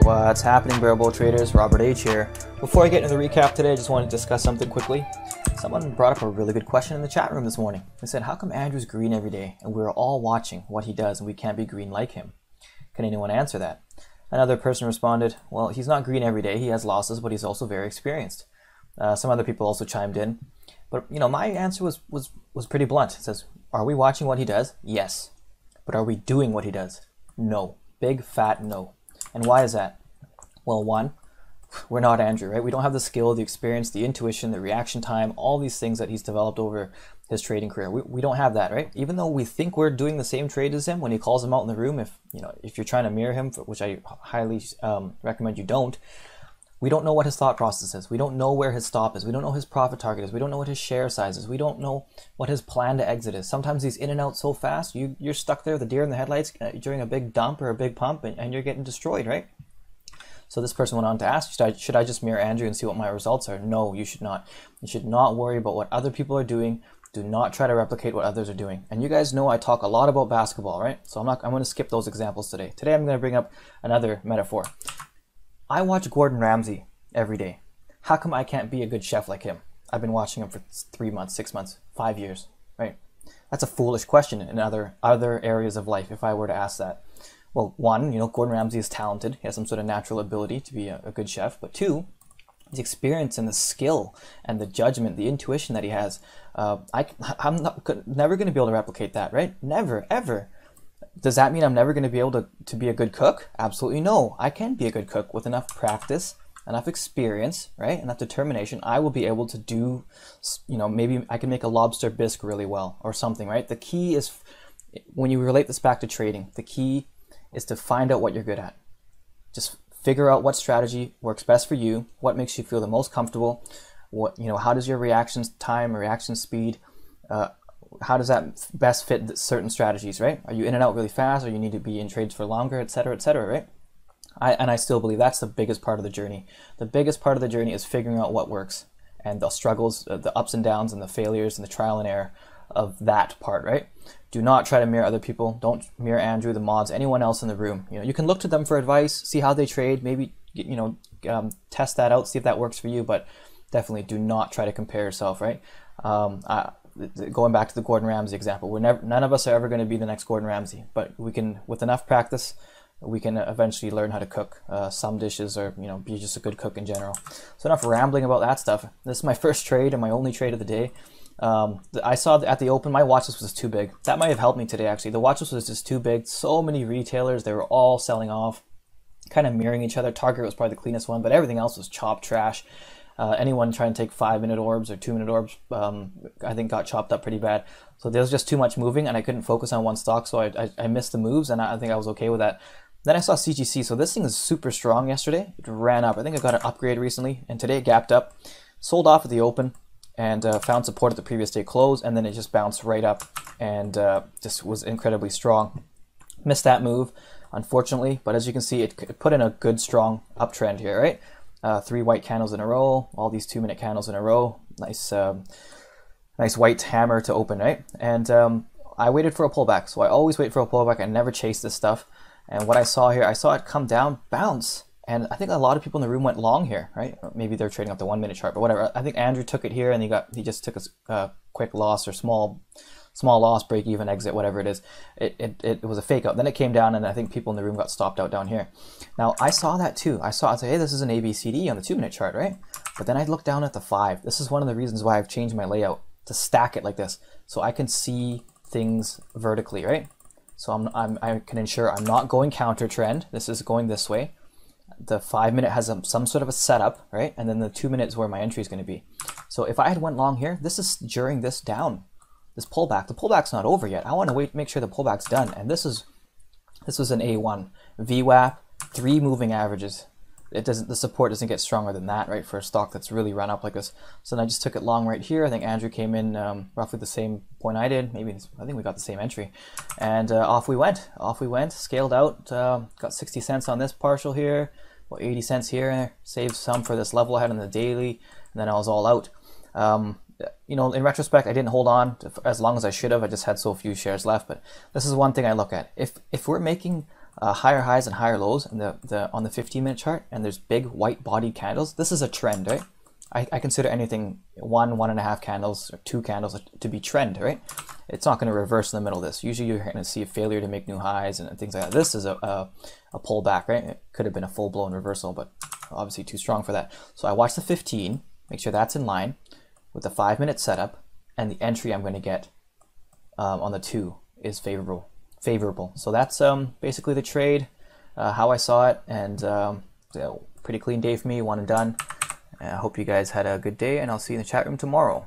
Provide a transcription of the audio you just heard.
What's happening, Barrel Traders? Robert H here. Before I get into the recap today, I just wanted to discuss something quickly. Someone brought up a really good question in the chat room this morning. They said, how come Andrew's green every day and we're all watching what he does and we can't be green like him? Can anyone answer that? Another person responded, well, he's not green every day. He has losses, but he's also very experienced. Some other people also chimed in. But, you know, my answer was pretty blunt. It says, are we watching what he does? Yes. But are we doing what he does? No. Big, fat no. And why is that? Well, one, we're not Andrew, right? We don't have the skill, the experience, the intuition, the reaction time, all these things that he's developed over his trading career. We don't have that, right? Even though we think we're doing the same trade as him, when he calls him out in the room, if you're trying to mirror him, which I highly recommend you don't, we don't know what his thought process is. We don't know where his stop is. We don't know his profit target is. We don't know what his share size is. We don't know what his plan to exit is. Sometimes he's in and out so fast, you're stuck there, the deer in the headlights, during a big dump or a big pump, and you're getting destroyed, right? So this person went on to ask, should I just mirror Andrew and see what my results are? No, you should not. You should not worry about what other people are doing. Do not try to replicate what others are doing. And you guys know I talk a lot about basketball, right? So I'm going to skip those examples today. Today I'm going to bring up another metaphor. I watch Gordon Ramsay every day. How come I can't be a good chef like him? I've been watching him for 3 months, 6 months, 5 years, right? That's a foolish question in other areas of life if I were to ask that. Well, one, Gordon Ramsay is talented. He has some sort of natural ability to be a good chef. But two, the experience and the skill and the judgment, the intuition that he has, I'm never going to be able to replicate that, right? Never, ever. Does that mean I'm never going to be able to be a good cook? Absolutely no. I can be a good cook with enough practice, enough experience, right? Enough determination. I will be able to do, maybe I can make a lobster bisque really well or something, right? The key is, when you relate this back to trading, the key is to find out what you're good at. Just figure out what strategy works best for you, what makes you feel the most comfortable, how does your reaction time, reaction speed, how does that best fit certain strategies, right? Are you in and out really fast, or you need to be in trades for longer, et cetera, right? I still believe that's the biggest part of the journey. The biggest part of the journey is figuring out what works, and the struggles, the ups and downs and the failures and the trial and error of that part, right? Do not try to mirror other people. Don't mirror Andrew, the mods, anyone else in the room. You can look to them for advice, see how they trade, maybe test that out, see if that works for you, but definitely do not try to compare yourself, right? Going back to the Gordon Ramsay example, none of us are ever going to be the next Gordon Ramsay, but we can, with enough practice, we can eventually learn how to cook some dishes, or be just a good cook in general. So enough rambling about that stuff. This is my first trade and my only trade of the day. I saw at the open, my watch list was too big. That might have helped me today, actually. The watch list was just too big. So many retailers, they were all selling off, kind of mirroring each other. Target was probably the cleanest one, but everything else was chopped trash. Anyone trying to take 5-minute orbs or 2-minute orbs, I think got chopped up pretty bad. So there was just too much moving, and I couldn't focus on one stock, so I missed the moves, and I think I was okay with that. Then I saw CGC, so this thing is super strong yesterday. It ran up. I think I got an upgrade recently, and today it gapped up, sold off at the open, and found support at the previous day close, and then it just bounced right up and just was incredibly strong. Missed that move, unfortunately, but as you can see, it put in a good, strong uptrend here, right? 3 white candles in a row, all these 2-minute candles in a row. Nice white hammer to open, right? And I waited for a pullback, so I always wait for a pullback. I never chase this stuff. And what I saw here, I saw it come down, bounce, and I think a lot of people in the room went long here, right? Or maybe they're trading up the 1-minute chart, but whatever. I think Andrew took it here, and he just took a quick loss, or small loss, break even, exit, whatever it is. It was a fake out. Then it came down, and I think people in the room got stopped out down here. Now I saw that too. I said, hey, this is an ABCD on the 2-minute chart, right? But then I looked down at the 5. This is one of the reasons why I've changed my layout to stack it like this, so I can see things vertically, right? So I can ensure I'm not going counter trend. This is going this way. The 5-minute has some sort of a setup, right? And then the 2-minute is where my entry is going to be. So if I had went long here, this is during this down, this pullback. The pullback's not over yet. I want to make sure the pullback's done. And this was an A1 VWAP, 3 moving averages. The support doesn't get stronger than that, right? For a stock that's really run up like this. So then I just took it long right here. I think Andrew came in roughly the same point I did. I think we got the same entry, and off we went. Scaled out. Got 60 cents on this partial here. 80 cents here. Saved some for this level I had on the daily, and then I was all out. In retrospect, I didn't hold on as long as I should have. I just had so few shares left. But this is one thing I look at. If we're making higher highs and higher lows in on the 15-minute chart, and there's big white bodied candles. This is a trend, right? I consider anything 1.5 candles or 2 candles to be trend, right? It's not going to reverse in the middle of this. Usually you're going to see a failure to make new highs and things like that. This is a pullback, right? It could have been a full-blown reversal, but obviously too strong for that. So I watch the 15, make sure that's in line with the 5-minute setup, and the entry I'm going to get on the 2 is favorable. So that's basically the trade, how I saw it, and pretty clean day for me, one and done. I hope you guys had a good day, and I'll see you in the chat room tomorrow.